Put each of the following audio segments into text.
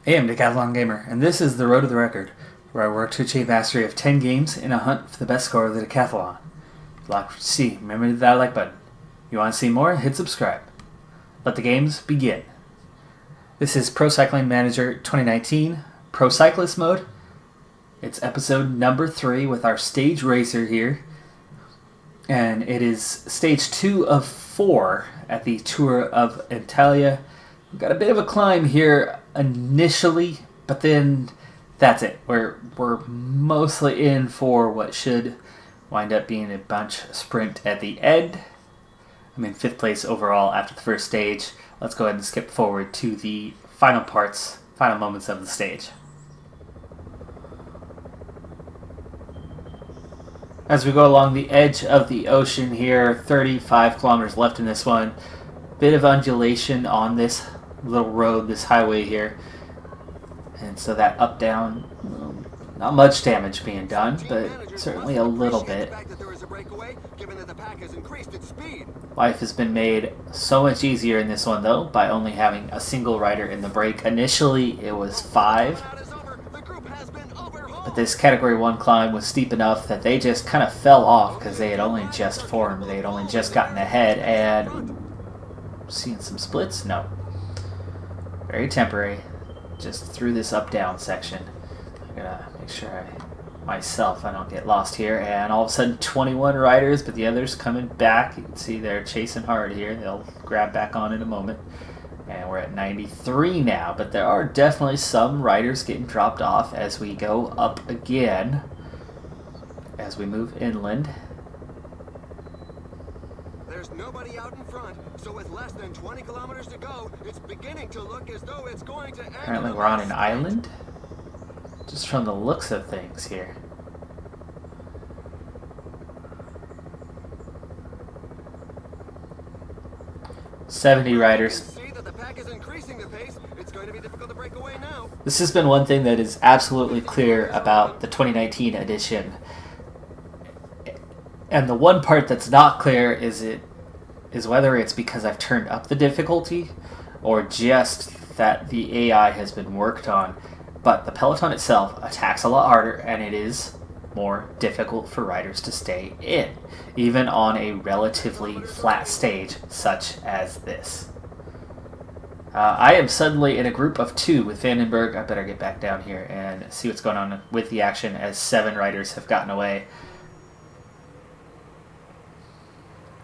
Hey, I'm Decathlon Gamer, and this is the Road to the Record, where I work to achieve mastery of 10 games in a hunt for the best score of the Decathlon. If you like what you see, remember to hit that like button. If you want to see more, hit subscribe. Let the games begin. This is Pro Cycling Manager 2019, Pro Cyclist mode. It's episode number 3 with our stage racer here. And it is stage 2 of 4 at the Tour of Italia. We've got a bit of a climb here initially, but then that's it. We're mostly in for what should wind up being a bunch sprint at the end. I'm in 5th place overall after the first stage. Let's go ahead and skip forward to the final moments of the stage. As we go along the edge of the ocean here, 35 kilometers left in this one. Bit of undulation on this little road, this highway here. And so that up-down, not much damage being done, but certainly a little bit. Life has been made so much easier in this one, though, by only having a single rider in the break. Initially, it was 5. But this Category 1 climb was steep enough that they just kind of fell off because they had only just formed. They had only just gotten ahead, and seeing some splits? No. Very temporary. Just through this up-down section. I gotta make sure I don't get lost here. And all of a sudden, 21 riders, but the others coming back. You can see they're chasing hard here. They'll grab back on in a moment. And we're at 93 now, but there are definitely some riders getting dropped off as we go up again, as we move inland. There's nobody out in front, so with less than 20 kilometers to go, it's beginning to look as though it's going to end. Apparently we're on an island, just from the looks of things here. "70 riders. This has been one thing that is absolutely clear about the 2019 edition. And the one part that's not clear is whether it's because I've turned up the difficulty or just that the AI has been worked on. But the peloton itself attacks a lot harder, and it is more difficult for riders to stay in, even on a relatively flat stage such as this. I am suddenly in a group of 2 with Vandenberg. I better get back down here and see what's going on with the action as 7 riders have gotten away.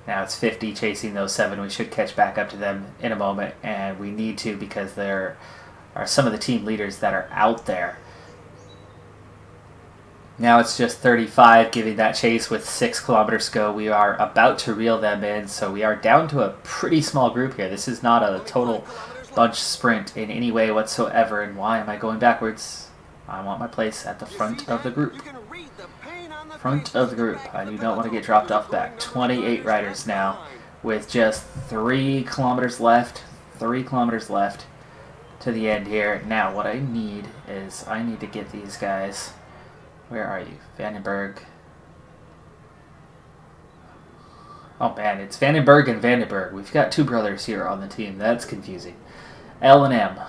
Now it's 50 chasing those 7. We should catch back up to them in a moment, and we need to because there are some of the team leaders that are out there. Now it's just 35 giving that chase with 6 kilometers to go. We are about to reel them in, so we are down to a pretty small group here. This is not a total bunch sprint in any way whatsoever. And why am I going backwards? I want my place at the front of the group. Front of the group. I do not want to get dropped off back. 28 riders now with just 3 kilometers left. 3 kilometers left to the end here. Now what I need is I need to get these guys. Where are you? Vandenberg. Oh man, it's Vandenberg and Vandenberg. We've got 2 brothers here on the team. That's confusing. L and M.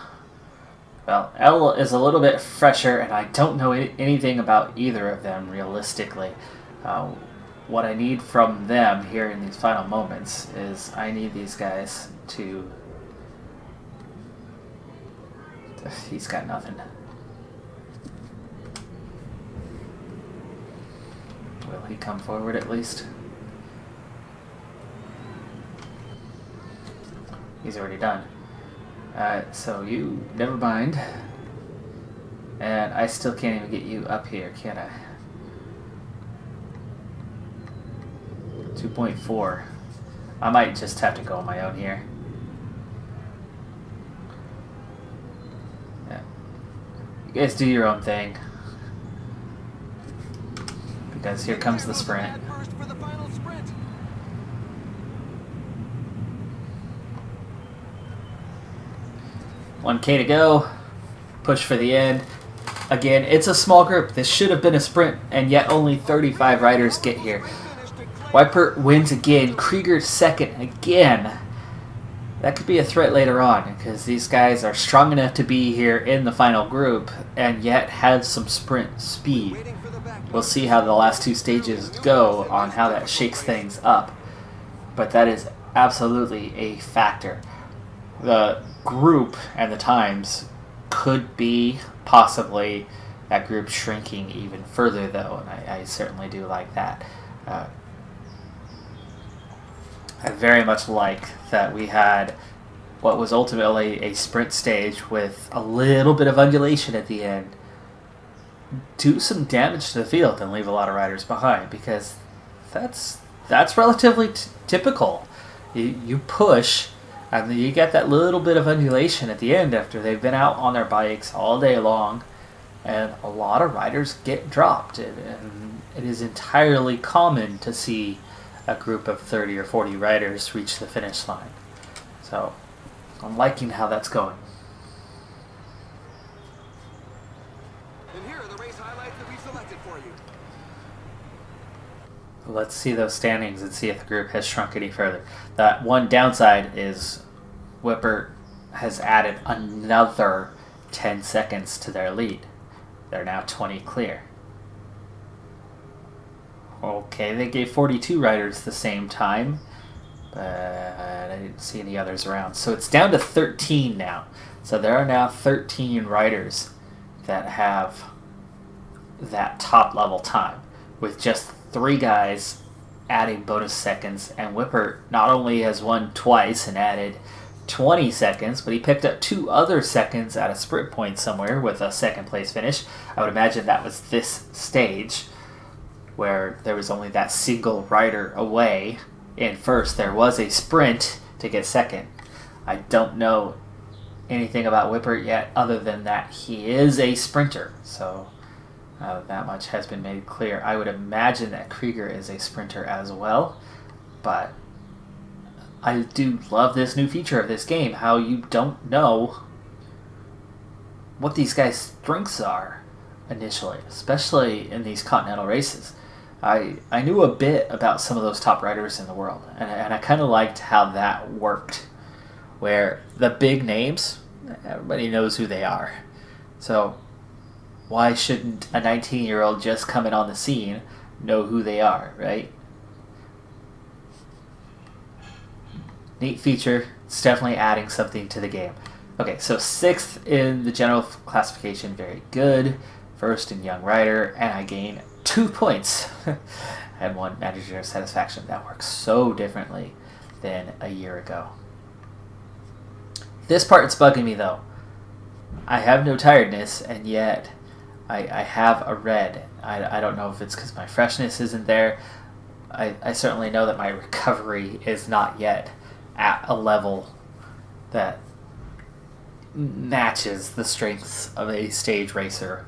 Well, L is a little bit fresher, and I don't know anything about either of them realistically. What I need from them here in these final moments is I need these guys to... He's got nothing. Will he come forward at least? He's already done. So you, never mind. And I still can't even get you up here, can I? 2.4. I might just have to go on my own here. Yeah. You guys do your own thing. Because here comes the sprint. 1K to go. Push for the end. Again, it's a small group. This should have been a sprint, and yet only 35 riders get here. Weipert wins again. Krieger second again. that could be a threat later on, because these guys are strong enough to be here in the final group and yet have some sprint speed. We'll see how the last two stages go on how that shakes things up, but that is absolutely a factor. The group and the times could be possibly that group shrinking even further, though, and I certainly do like that. I very much like that we had what was ultimately a sprint stage with a little bit of undulation at the end do some damage to the field and leave a lot of riders behind, because that's relatively typical. You push and then you get that little bit of undulation at the end after they've been out on their bikes all day long, and a lot of riders get dropped, and it is entirely common to see a group of 30 or 40 riders reach the finish line. So I'm liking how that's going. And here are the race highlights that we selected for you. Let's see those standings and see if the group has shrunk any further. That one downside is Whipper has added another 10 seconds to their lead. They're now 20 clear. Okay, they gave 42 riders the same time, but I didn't see any others around. So it's down to 13 now. So there are now 13 riders that have that top level time, with just 3 guys adding bonus seconds. And Whipper not only has won twice and added 20 seconds, but he picked up 2 other seconds at a sprint point somewhere with a second place finish. I would imagine that was this stage, where there was only that single rider away in first. There was a sprint to get second. I don't know anything about Whipper yet other than that he is a sprinter. So that much has been made clear. I would imagine that Krieger is a sprinter as well. But I do love this new feature of this game, how you don't know what these guys' strengths are initially, especially in these continental races. I knew a bit about some of those top riders in the world, and I kind of liked how that worked, where the big names, everybody knows who they are. So why shouldn't a 19-year-old just coming on the scene know who they are, right? Neat feature. It's definitely adding something to the game. Okay, so 6th in the general classification, very good. 1st in young rider, and I gain 2 points and 1 manager satisfaction. That works so differently than a year ago. This part's bugging me, though. I have no tiredness, and yet I have a red. I don't know if it's because my freshness isn't there. I certainly know that my recovery is not yet at a level that matches the strengths of a stage racer.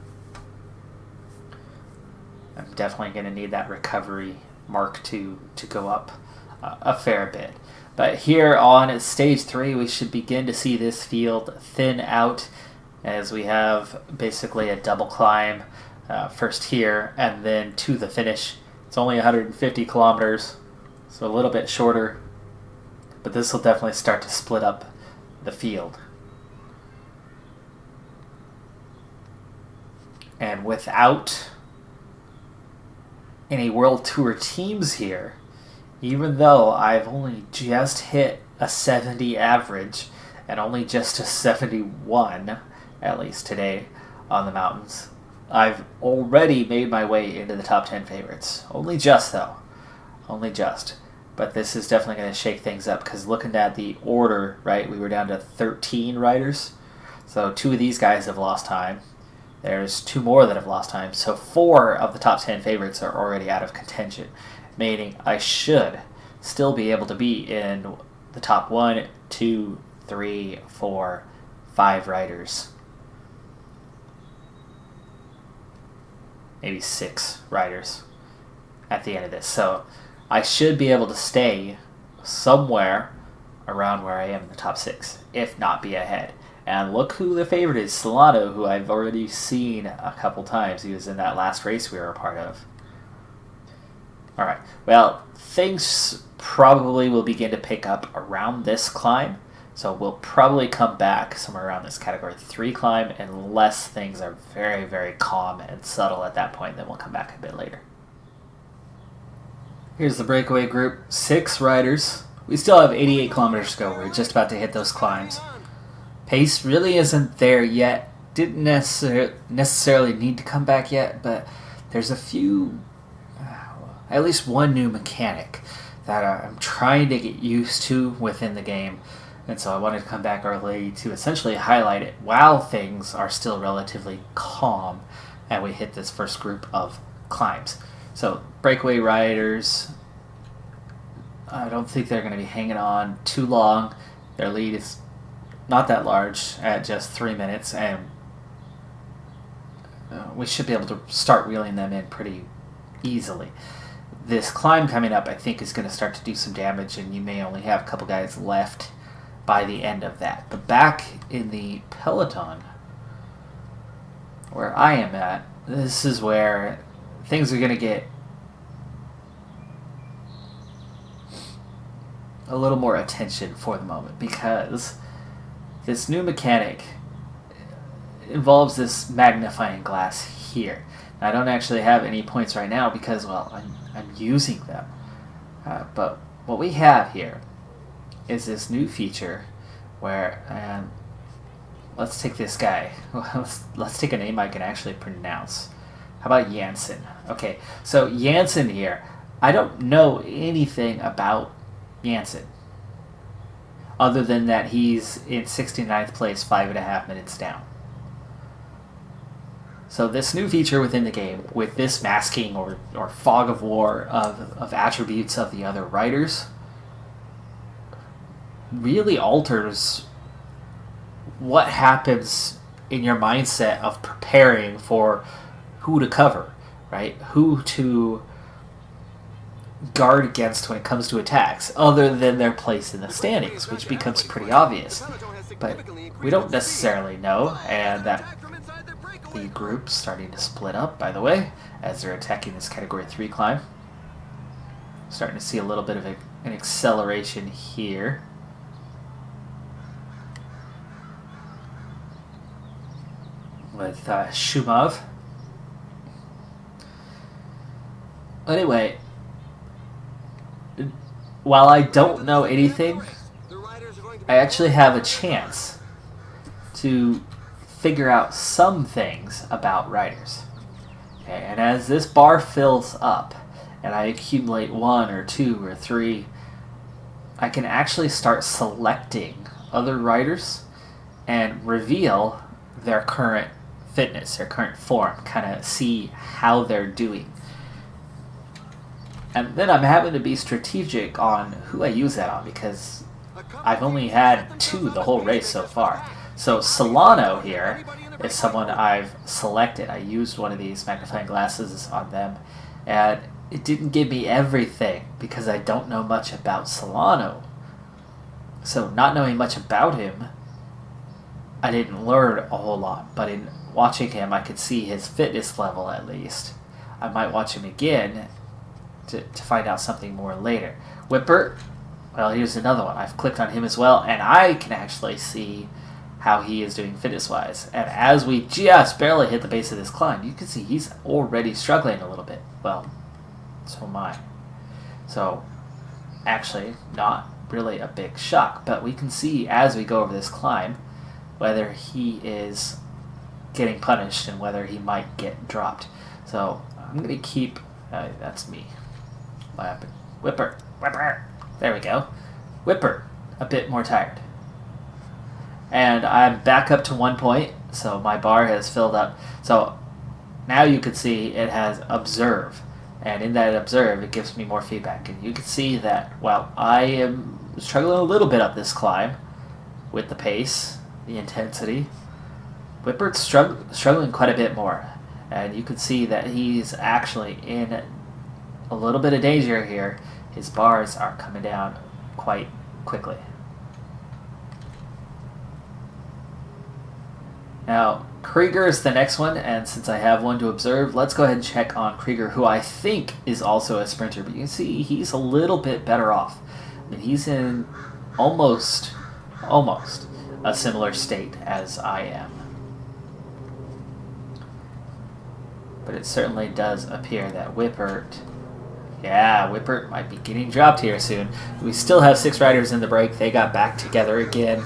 I'm definitely going to need that recovery mark to go up a fair bit. But here on stage 3, we should begin to see this field thin out, as we have basically a double climb, first here and then to the finish. It's only 150 kilometers, so a little bit shorter, but this will definitely start to split up the field. And without any World Tour teams here, even though I've only just hit a 70 average and only just a 71, at least today, on the mountains, I've already made my way into the top 10 favorites. Only just, though. Only just. But this is definitely going to shake things up, because looking at the order, right, we were down to 13 riders. So 2 of these guys have lost time. There's 2 more that have lost time, so 4 of the top 10 favorites are already out of contention, meaning I should still be able to be in the top 1, 2, 3, 4, 5 riders. Maybe 6 riders at the end of this. So I should be able to stay somewhere around where I am in the top 6, if not be ahead. And look who the favorite is, Solano, who I've already seen a couple times. He was in that last race we were a part of. Alright, well, things probably will begin to pick up around this climb. So we'll probably come back somewhere around this category 3 climb unless things are very, very calm and subtle at that point. Then we'll come back a bit later. Here's the breakaway group. 6 riders. We still have 88 kilometers to go. We're just about to hit those climbs. Pace really isn't there yet. Didn't necessarily need to come back yet, but there's a few, at least one new mechanic that I'm trying to get used to within the game. And so I wanted to come back early to essentially highlight it while things are still relatively calm and we hit this first group of climbs. So breakaway riders, I don't think they're going to be hanging on too long. Their lead is not that large at just 3 minutes, and we should be able to start reeling them in pretty easily. This climb coming up, I think, is going to start to do some damage, and you may only have a couple guys left by the end of that. But back in the peloton, where I am at, this is where things are going to get a little more attention for the moment, because this new mechanic involves this magnifying glass here. Now, I don't actually have any points right now because, well, I'm using them. But what we have here is this new feature where, let's take this guy. Let's take a name I can actually pronounce. How about Janssen? Okay, so Janssen here, I don't know anything about Janssen other than that he's in 69th place, 5.5 minutes down. So this new feature within the game, with this masking or fog of war of attributes of the other riders, really alters what happens in your mindset of preparing for who to cover, right? Who to guard against when it comes to attacks, other than their place in the standings, which becomes pretty obvious. But we don't necessarily know, and that the group's starting to split up, by the way, as they're attacking this Category 3 climb. Starting to see a little bit of an acceleration here. With Shumov. Anyway, while I don't know anything, I actually have a chance to figure out some things about riders. Okay, and as this bar fills up and I accumulate 1 or 2 or 3, I can actually start selecting other riders and reveal their current fitness, their current form, kind of see how they're doing. And then I'm having to be strategic on who I use that on, because I've only had 2 the whole race so far. So Solano here is someone I've selected. I used one of these magnifying glasses on them, and it didn't give me everything because I don't know much about Solano. So not knowing much about him, I didn't learn a whole lot. But in watching him, I could see his fitness level at least. I might watch him again to find out something more later. Whipper, well, here's another one. I've clicked on him as well, and I can actually see how he is doing fitness-wise. And as we just barely hit the base of this climb, you can see he's already struggling a little bit. Well, so am I. So, actually, not really a big shock, but we can see as we go over this climb whether he is getting punished and whether he might get dropped. So, I'm going to keep... that's me. What happened? Whipper. Whipper. There we go. Whipper. A bit more tired. And I'm back up to 1 point, so my bar has filled up. So now you can see it has observe. And in that observe, it gives me more feedback. And you can see that while I am struggling a little bit up this climb with the pace, the intensity, Whipper's struggling quite a bit more. And you can see that he's actually in a little bit of danger here. His bars are coming down quite quickly. Now, Krieger is the next one, and since I have one to observe, let's go ahead and check on Krieger, who I think is also a sprinter, but you can see he's a little bit better off. I mean, he's in almost almost a similar state as I am. But it certainly does appear that Whippert might be getting dropped here soon. We still have 6 riders in the break. They got back together again.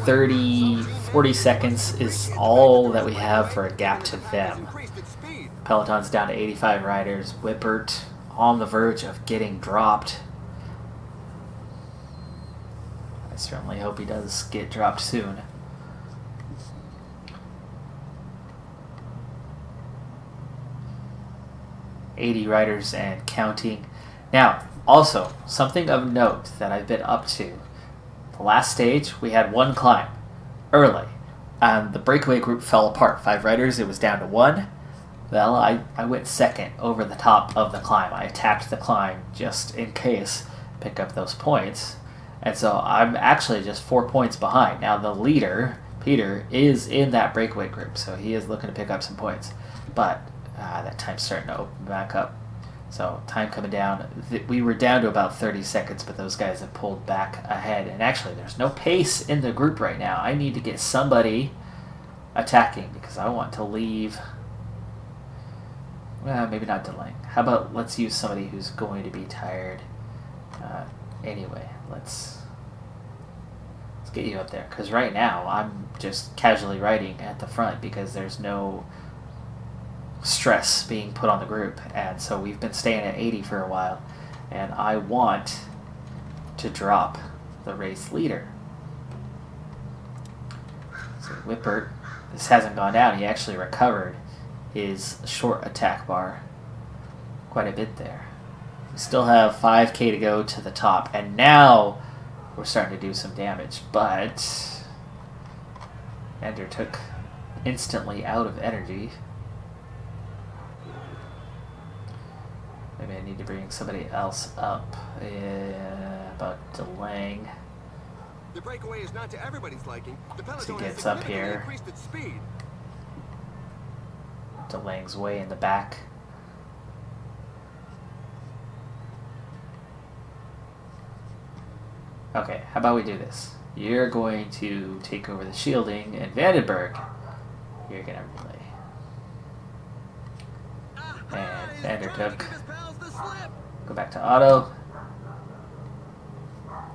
40 seconds is all that we have for a gap to them. Peloton's down to 85 riders. Whippert on the verge of getting dropped. I certainly hope he does get dropped soon. $80 riders and counting. Now, also, something of note that I've been up to. The last stage, we had 1 climb early. And the breakaway group fell apart. 5 riders, it was down to 1. Well, I went second over the top of the climb. I attacked the climb just in case, pick up those points. And so I'm actually just 4 points behind. Now the leader, Peter, is in that breakaway group, so he is looking to pick up some points. But that time's starting to open back up. So time coming down. We were down to about 30 seconds, but those guys have pulled back ahead. And actually, there's no pace in the group right now. I need to get somebody attacking because I want to leave. Well, maybe not delaying. How about let's use somebody who's going to be tired. Anyway, let's get you up there. Because right now, I'm just casually riding at the front because there's no stress being put on the group. And so we've been staying at 80 for a while. And I want to drop the race leader. So Whippert, this hasn't gone down. He actually recovered his short attack bar quite a bit there. We still have 5k to go to the top, and now we're starting to do some damage, but Ender took instantly out of energy. Maybe I need to bring somebody else up. About delaying. The breakaway is not to everybody's liking. The Peloton He gets has up significantly here. increased its speed. Delaying's way in the back. Okay, how about we do this? You're going to take over the shielding, and Vandenberg, you're going to relay. And Vander took. Go back to auto.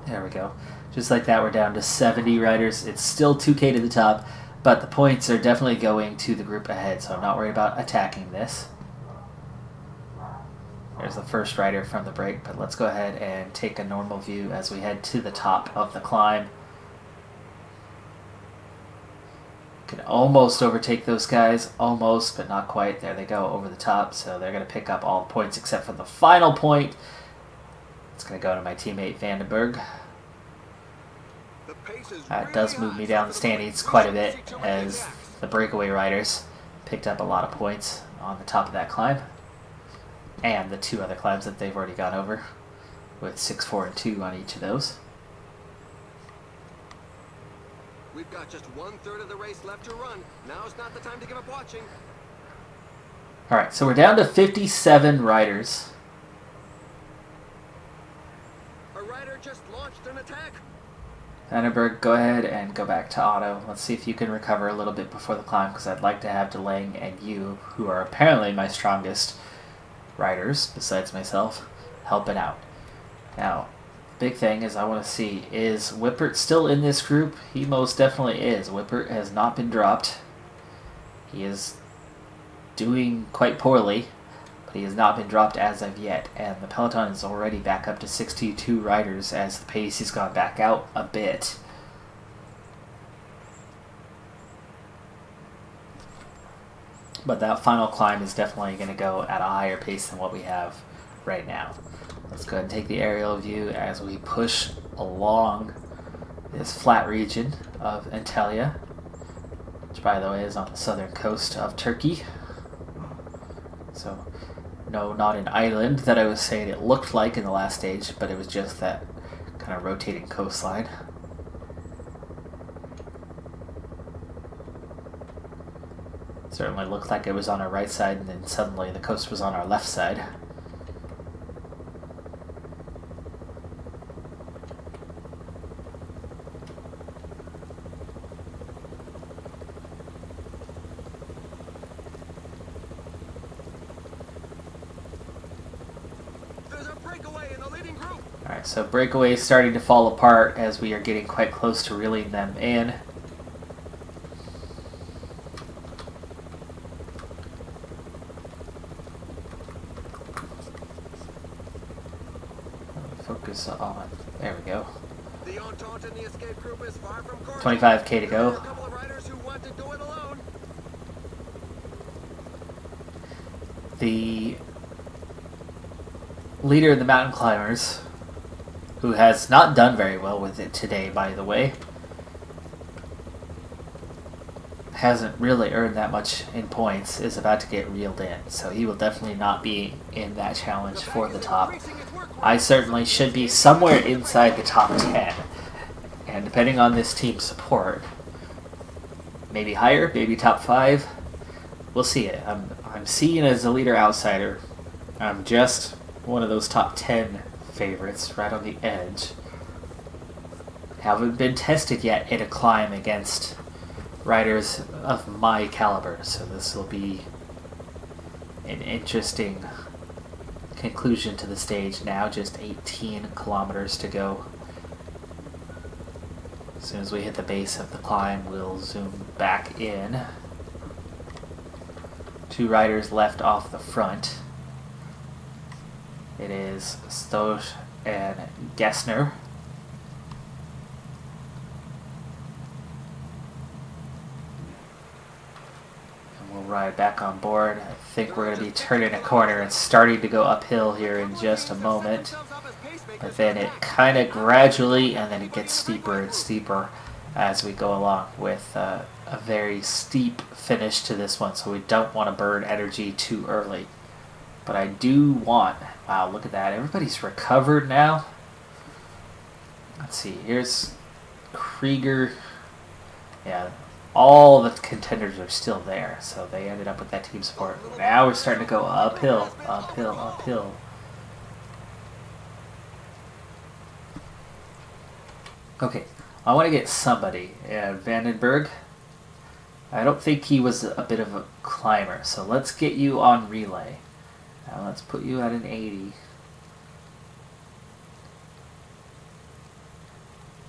There we go. Just like that, we're down to 70 riders. It's still 2k to the top, but the points are definitely going to the group ahead, so I'm not worried about attacking this. There's the first rider from the break, but let's go ahead and take a normal view as we head to the top of the climb. Can almost overtake those guys, almost, but not quite. There they go, over the top, so they're going to pick up all the points except for the final point. It's going to go to my teammate Vandenberg. It does move me down the standings quite a bit as the breakaway riders picked up a lot of points on the top of that climb. And the 2 other climbs that they've already gone over with 6, 4, and 2 on each of those. We've got just 1/3 of the race left to run. Now's not the time to give up watching. Alright, so we're down to 57 riders. A rider just launched an attack. Vandenberg, go ahead and go back to auto. Let's see if you can recover a little bit before the climb, because I'd like to have Delang and you, who are apparently my strongest riders, besides myself, helping out. Now, big thing is I want to see, is Whippert still in this group? He most definitely is. Whippert has not been dropped. He is doing quite poorly, but he has not been dropped as of yet. And the Peloton is already back up to 62 riders as the pace has gone back out a bit. But that final climb is definitely going to go at a higher pace than what we have right now. Let's go ahead and take the aerial view as we push along this flat region of Antalya, which by the way is on the southern coast of Turkey. So, no, not an island that I was saying it looked like in the last stage, but it was just that kind of rotating coastline. Certainly looked like it was on our right side, and then suddenly the coast was on our left side. Alright, so breakaway is starting to fall apart as we are getting quite close to reeling them in. Focus on, there we go. 25k to go. The leader of the mountain climbers, who has not done very well with it today, by the way, hasn't really earned that much in points, is about to get reeled in. So he will definitely not be in that challenge for the top. I certainly should be somewhere inside the top 10. And depending on this team's support, maybe higher, maybe top 5. We'll see it. I'm seen as a leader outsider. I'm just one of those top 10 favorites right on the edge. Haven't been tested yet in a climb against riders of my caliber, so this will be an interesting conclusion to the stage now. Just 18 kilometers to go. As soon as we hit the base of the climb, we'll zoom back in. 2 riders left off the front. It is Stosh and Gessner. And we'll ride back on board. I think we're going to be turning a corner and starting to go uphill here in just a moment. But then it kind of gradually, and then it gets steeper and steeper as we go along with a very steep finish to this one, so we don't want to burn energy too early. But I do want... Wow, look at that. Everybody's recovered now. Let's see. Here's Krieger. Yeah, all the contenders are still there, so they ended up with that team support. Now we're starting to go uphill, uphill, uphill. Okay, I want to get somebody. Vandenberg. I don't think he was a bit of a climber, so let's get you on relay. Now let's put you at an 80.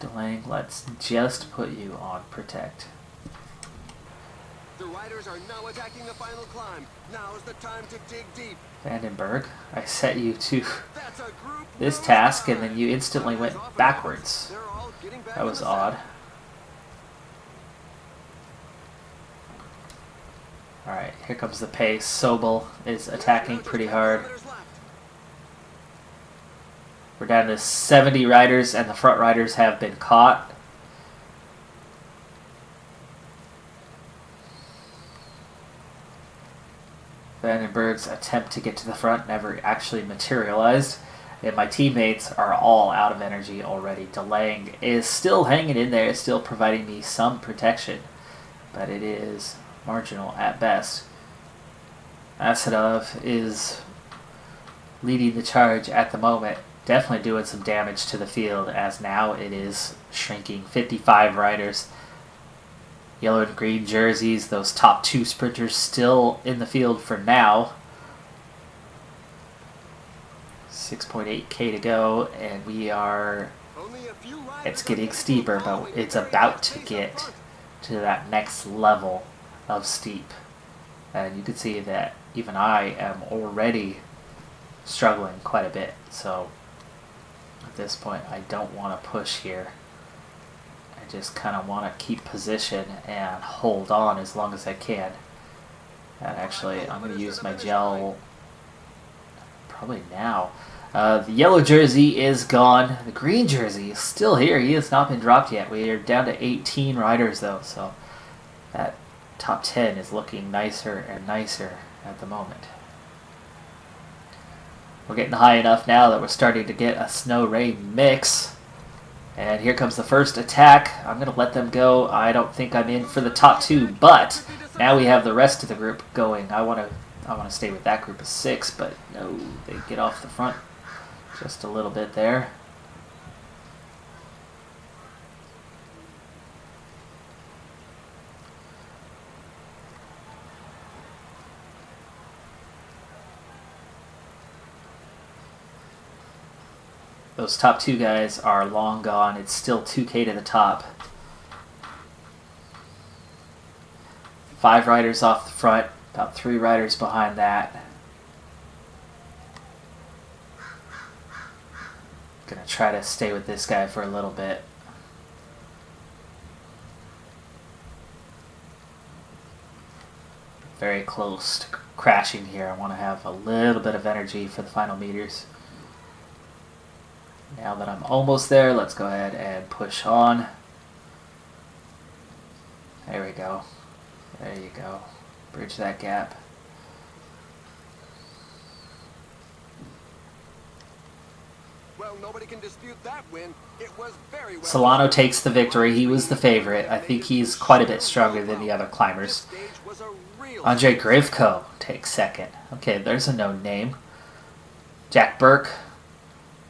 Delaying, let's just put you on protect. The riders are now attacking the final climb. Now's the time to dig deep. Vandenberg, I set you to this task and then you instantly went backwards. That was odd. Alright, here comes the pace. Sobel is attacking pretty hard. We're down to 70 riders and the front riders have been caught. Vandenberg's attempt to get to the front never actually materialized. And my teammates are all out of energy already. Delaying is still hanging in there, still providing me some protection. But it is marginal at best. Asadov is leading the charge at the moment. Definitely doing some damage to the field, as now it is shrinking. 55 riders. Yellow and green jerseys, those top 2 sprinters still in the field for now. 6.8k to go, and we are... It's getting steeper, but it's about to get to that next level of steep. And you can see that even I am already struggling quite a bit. So at this point, I don't want to push here. I just kind of want to keep position and hold on as long as I can. And actually, I'm going to use my gel probably now. The yellow jersey is gone. The green jersey is still here. He has not been dropped yet. We are down to 18 riders though, so that top 10 is looking nicer and nicer at the moment. We're getting high enough now that we're starting to get a snow-rain mix. And here comes the first attack. I'm going to let them go. I don't think I'm in for the top 2, but now we have the rest of the group going. I want to stay with that group of 6, but no, they get off the front just a little bit there. Those top 2 guys are long gone. It's still 2K to the top. 5 riders off the front, about 3 riders behind that. Gonna try to stay with this guy for a little bit. Very close to crashing here. I want to have a little bit of energy for the final meters. Now that I'm almost there, let's go ahead and push on. There we go. There you go. Bridge that gap. Well, nobody can dispute that win. It was very well. Solano takes the victory. He was the favorite. I think he's quite a bit stronger than the other climbers. Andre Grivko takes second. Okay, there's a known name. Jack Burke,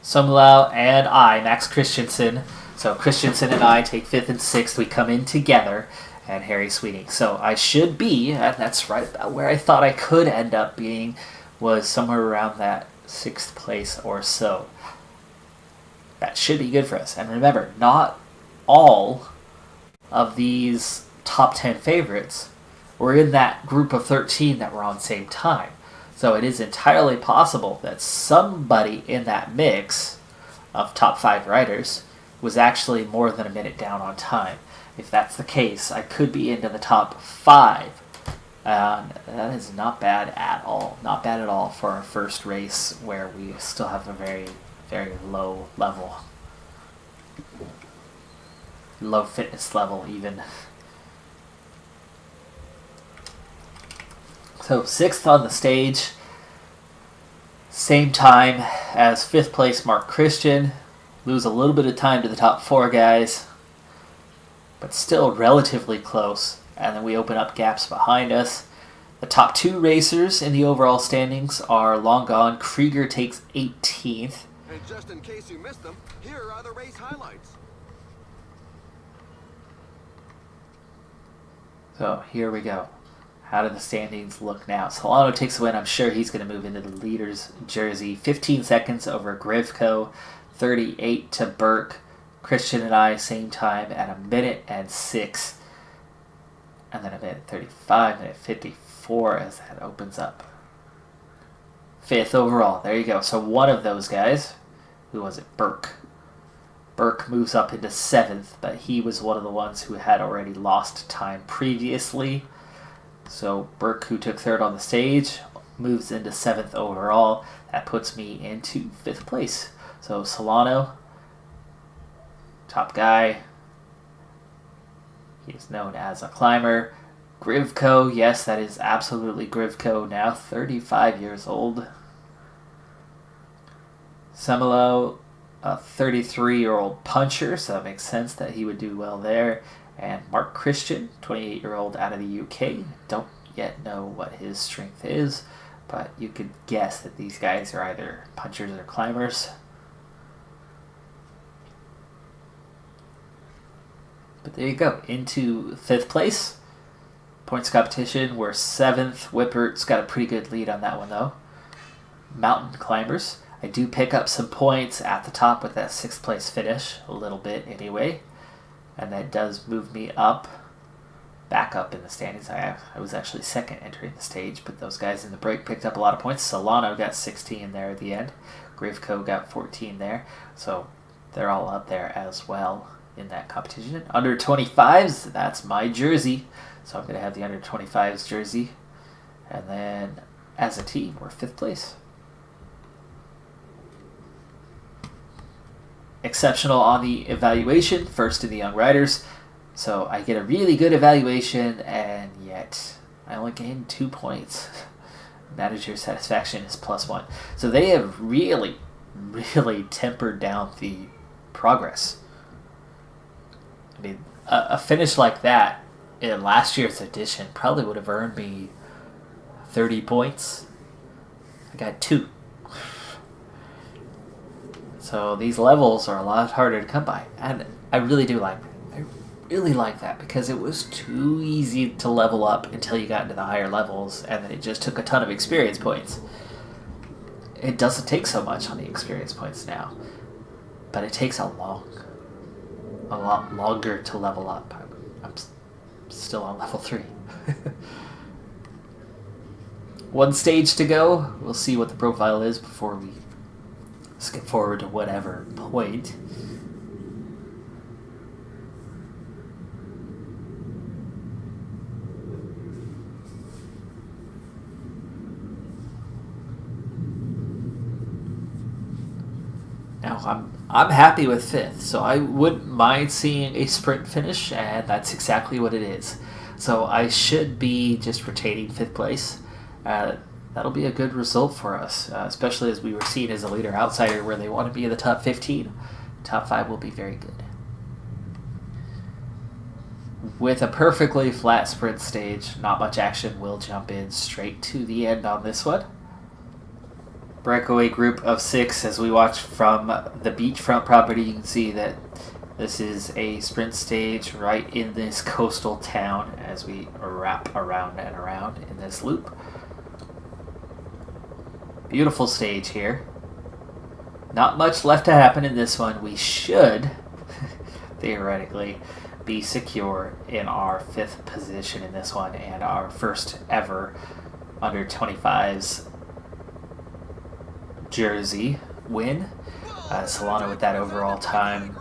Somlau, and I, Max Christensen. So Christensen and I take 5th and 6th. We come in together, and Harry Sweeting. So I should be, and that's right about where I thought I could end up being, was somewhere around that 6th place or so. That should be good for us. And remember, not all of these top 10 favorites were in that group of 13 that were on same time. So it is entirely possible that somebody in that mix of top 5 riders was actually more than a minute down on time. If that's the case, I could be into the top 5. That is not bad at all. Not bad at all for our first race where we still have a very, very low level. Low fitness level even. So 6th on the stage. Same time as 5th place Mark Christian. Lose a little bit of time to the top 4 guys. But still relatively close. And then we open up gaps behind us. The top 2 racers in the overall standings are long gone. Krieger takes 18th. And just in case you missed them, here are the race highlights. So here we go. How do the standings look now? Solano takes the win. I'm sure he's going to move into the leader's jersey. 15 seconds over Grivko. 38 to Burke. Christian and I, same time at 1 minute and 6. And then 1 minute 35, minute 54 as that opens up. 5th overall. There you go. So one of those guys, who was it? Burke. Burke moves up into 7th, but he was one of the ones who had already lost time previously. So Burke, who took 3rd on the stage, moves into 7th overall. That puts me into 5th place. So Solano, top guy. He is known as a climber. Grivko, yes, that is absolutely Grivko now, 35 years old. Semelo, a 33-year-old puncher, so that makes sense that he would do well there. And Mark Christian, 28-year-old out of the UK. Don't yet know what his strength is, but you could guess that these guys are either punchers or climbers. But there you go, into 5th place. Points competition, we're 7th. Whippert's got a pretty good lead on that one, though. Mountain climbers. I do pick up some points at the top with that 6th place finish, a little bit anyway. And that does move me up, back up in the standings. I was actually 2nd entering the stage, but those guys in the break picked up a lot of points. Solano got 16 there at the end. Grivko got 14 there. So they're all up there as well in that competition. Under 25s, that's my jersey. So I'm going to have the under 25s jersey. And then as a team, we're 5th place. Exceptional on the evaluation, first in the young riders. So I get a really good evaluation, and yet I only gain 2 points. Manager satisfaction is +1. So they have really, really tempered down the progress. I mean, a finish like that in last year's edition probably would have earned me 30 points. I got 2. So these levels are a lot harder to come by, and I really do like that. I really like that because it was too easy to level up until you got into the higher levels, and then it just took a ton of experience points. It doesn't take so much on the experience points now. but it takes a lot longer to level up. I'm still on level 3. One stage to go. We'll see what the profile is before we skip forward to whatever point. Now I'm happy with 5th, so I wouldn't mind seeing a sprint finish, and that's exactly what it is. So I should be just retaining 5th place. That'll be a good result for us, especially as we were seen as a leader outsider where they want to be in the top 15. Top 5 will be very good. With a perfectly flat sprint stage, not much action. We'll jump in straight to the end on this one. Breakaway group of 6. As we watch from the beachfront property, you can see that this is a sprint stage right in this coastal town as we wrap around and around in this loop. Beautiful stage here. Not much left to happen in this one. We should, theoretically, be secure in our 5th position in this one and our first ever under 25s jersey win. Solano with that overall time.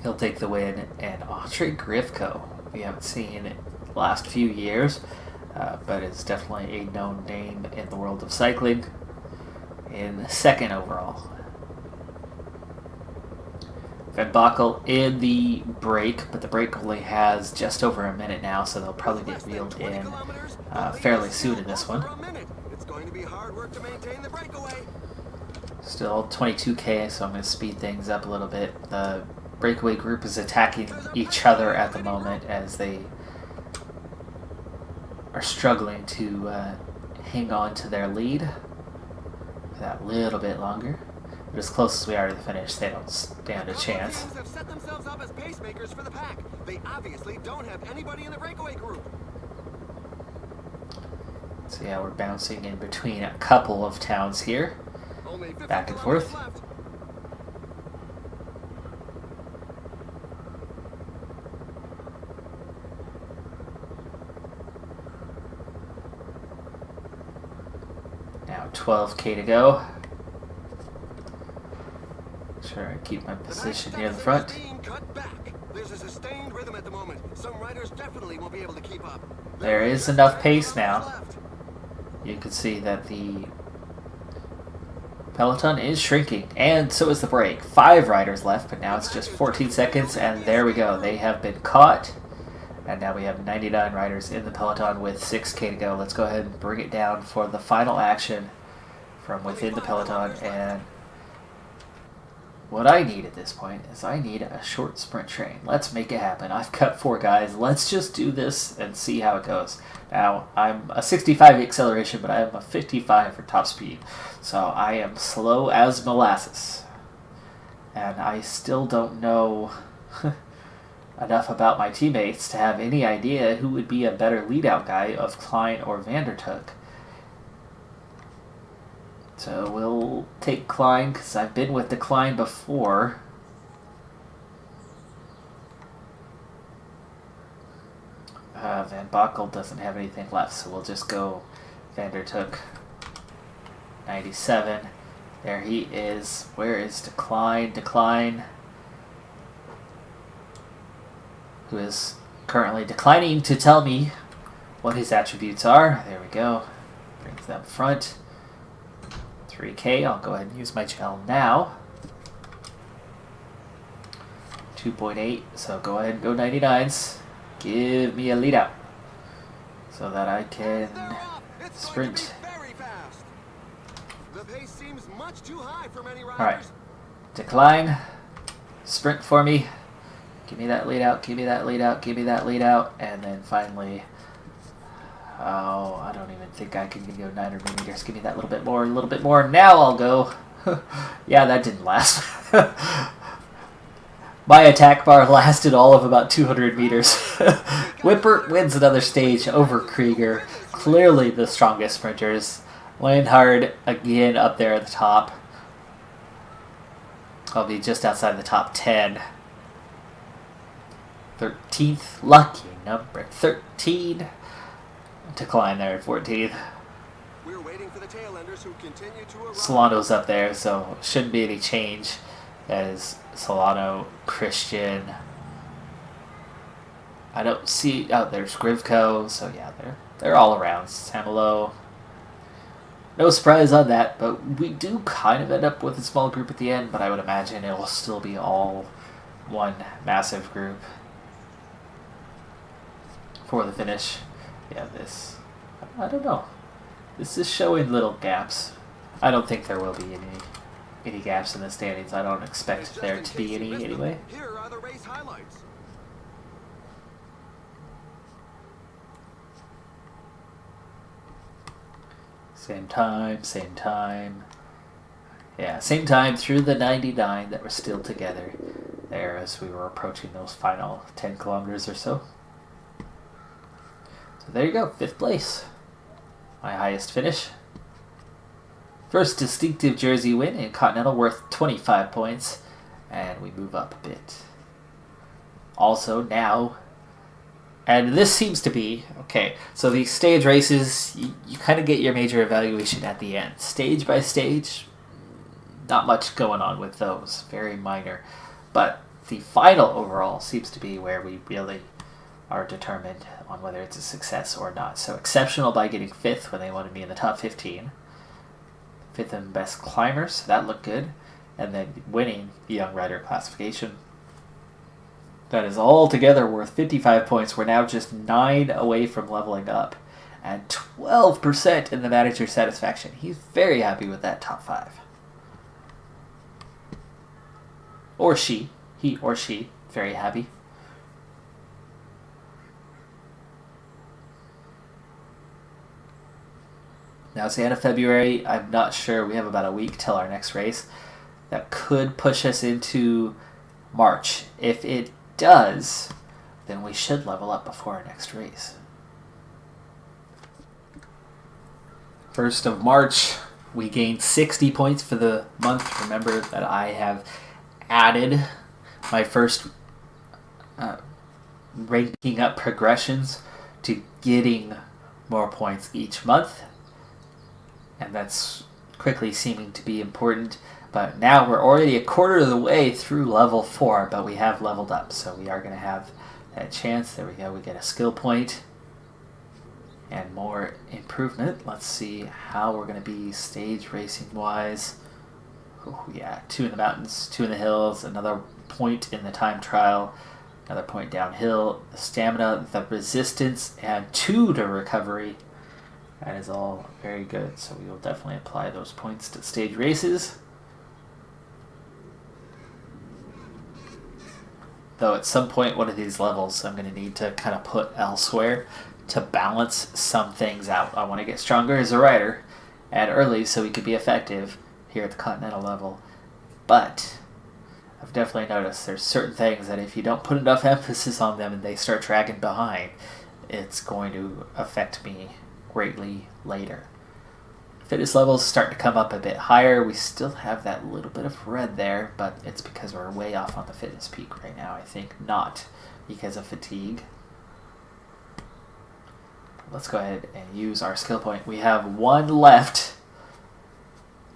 He'll take the win. And Andre Grifko, we haven't seen it the last few years, but it's definitely a known name in the world of cycling, in 2nd overall. Van Boekel in the break, but the break only has just over a minute now, so they'll probably get reeled in fairly soon in this one. Still 22k, so I'm going to speed things up a little bit. The breakaway group is attacking each other at the moment as they are struggling to hang on to their lead for that little bit longer. But as close as we are to the finish, they don't stand a chance. Have set themselves up as pacemakers for the pack. They obviously don't have anybody in the breakaway group. So yeah, we're bouncing in between a couple of towns here, back and forth. Now 12k to go. Sure, I keep my position near the front. There's a sustained rhythm at the moment. Some riders definitely won't be able to keep up. There is enough pace now. You can see that the peloton is shrinking, and so is the break. 5 riders left, but now it's just 14 seconds, and there we go. They have been caught, and now we have 99 riders in the peloton with 6k to go. Let's go ahead and bring it down for the final action from within the peloton, and what I need at this point is I need a short sprint train. Let's make it happen. I've cut 4 guys. Let's just do this and see how it goes. Now, I'm a 65 acceleration, but I am a 55 for top speed. So I am slow as molasses. And I still don't know enough about my teammates to have any idea who would be a better lead-out guy of Klein or Vandertook. So we'll take Klein, because I've been with the Klein before. Van Boekel doesn't have anything left, so we'll just go Vandertook 97. There he is. Where is Decline? Decline, who is currently declining to tell me what his attributes are. There we go. Brings them front. 3k. I'll go ahead and use my gel now. 2.8. So go ahead and go 99s. Give me a lead out so that I can sprint. Alright. Decline. Sprint for me. Give me that lead out. Give me that lead out. Give me that lead out. And then finally, oh, I don't even think I can go 900 meters. Give me that little bit more, a little bit more. Now I'll go. Yeah, that didn't last. My attack bar lasted all of about 200 meters. Whippert wins another stage over Krieger. Clearly the strongest sprinters. Leonhard again up there at the top. I'll be just outside the top 10. 13th, lucky number 13. To climb there at 14th. We're waiting for the tailenders who continue to arrive. Solano's up there, so shouldn't be any change as Solano, Christian. I don't see. Oh, there's Grivko. So yeah, they're all around. Samelo. No surprise on that, but we do kind of end up with a small group at the end. But I would imagine it will still be all one massive group for the finish. Yeah, this. I don't know. This is showing little gaps. I don't think there will be any gaps in the standings. I don't expect there to be any anyway. Here are the race highlights. Same time. Yeah, same time through the 99 that we're still together there as we were approaching those final 10 kilometers or so. So there you go, 5th place. My highest finish. First distinctive jersey win in Continental worth 25 points. And we move up a bit. Also now, and this seems to be, okay, so these stage races, you kind of get your major evaluation at the end. Stage by stage, not much going on with those. Very minor. But the final overall seems to be where we really are determined on whether it's a success or not. So exceptional by getting 5th when they wanted me in the top 15. 5th in best climber, so that looked good. And then winning the young rider classification. That is altogether worth 55 points. We're now just 9 away from leveling up. And 12% in the manager satisfaction. He's very happy with that top 5. Or she. He or she. Very happy. Now it's the end of February. I'm not sure. We have about a week till our next race. That could push us into March. If it does, then we should level up before our next race. 1st of March, we gained 60 points for the month. Remember that I have added my first ranking up progressions to getting more points each month. And that's quickly seeming to be important. But now we're already a quarter of the way through level 4, but we have leveled up. So we are going to have that chance. There we go. We get a skill point and more improvement. Let's see how we're going to be stage racing wise. Oh, yeah, 2 in the mountains, 2 in the hills, another point in the time trial, another point downhill, the stamina, the resistance, and 2 to recovery. That is all very good, so we will definitely apply those points to stage races. Though at some point, one of these levels, I'm going to need to kind of put elsewhere to balance some things out. I want to get stronger as a rider and early so we could be effective here at the Continental level. But I've definitely noticed there's certain things that if you don't put enough emphasis on them and they start dragging behind, it's going to affect me greatly later. Fitness levels start to come up a bit higher. We still have that little bit of red there, but it's because we're way off on the fitness peak right now, I think, not because of fatigue. Let's go ahead and use our skill point. We have 1 left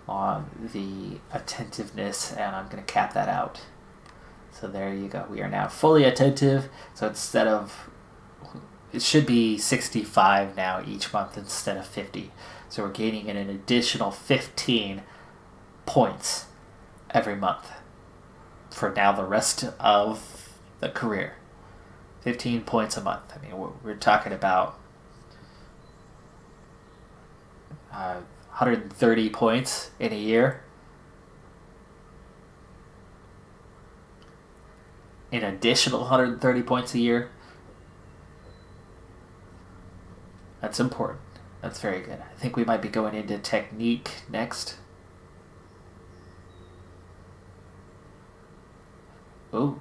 on the attentiveness, and I'm going to cap that out. So there you go. We are now fully attentive. So instead of, it should be 65 now each month instead of 50. So we're gaining an additional 15 points every month for now the rest of the career. 15 points a month. I mean, we're talking about 130 points in a year. An additional 130 points a year. That's important. That's very good. I think we might be going into technique next. Ooh.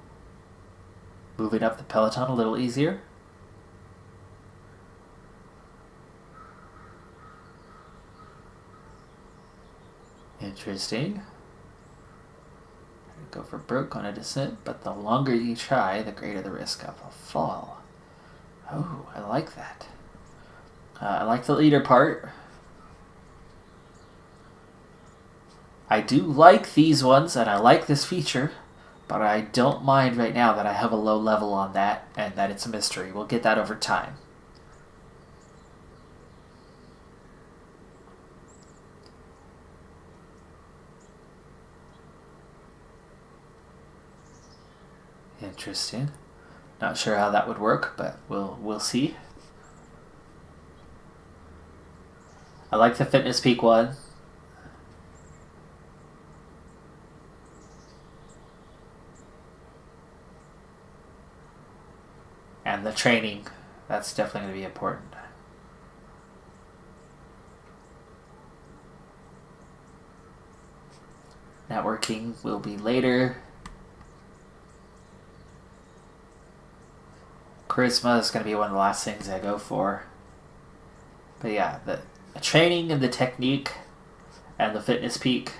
Moving up the peloton a little easier. Interesting. Go for broke on a descent, but the longer you try, the greater the risk of a fall. Oh, I like that. I like the leader part. I do like these ones, and I like this feature, but I don't mind right now that I have a low level on that, and that it's a mystery. We'll get that over time. Interesting. Not sure how that would work, but we'll see. I like the Fitness Peak one. And the training, that's definitely going to be important. Networking will be later. Charisma is going to be one of the last things I go for. But yeah, the training and the technique and the Fitness Peak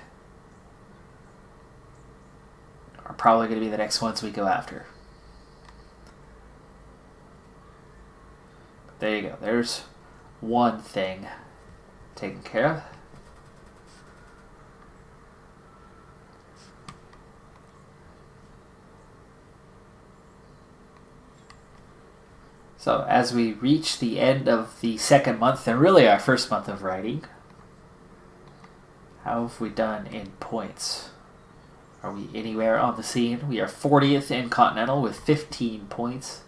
are probably going to be the next ones we go after. There you go. There's one thing taken care of. So as we reach the end of the second month, and really our first month of writing, how have we done in points? Are we anywhere on the scene? We are 40th in Continental with 15 points.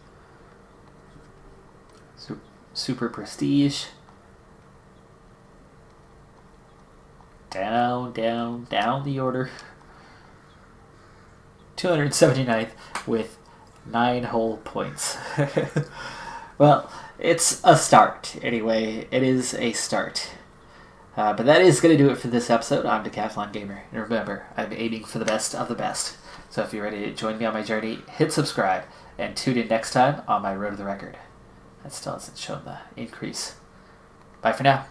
Super Prestige. Down the order. 279th with 9 whole points. Well, it's a start. Anyway, it is a start. But that is going to do it for this episode. I'm Decathlon Gamer. And remember, I'm aiming for the best of the best. So if you're ready to join me on my journey, hit subscribe. And tune in next time on my Road to the Record. That still hasn't shown the increase. Bye for now.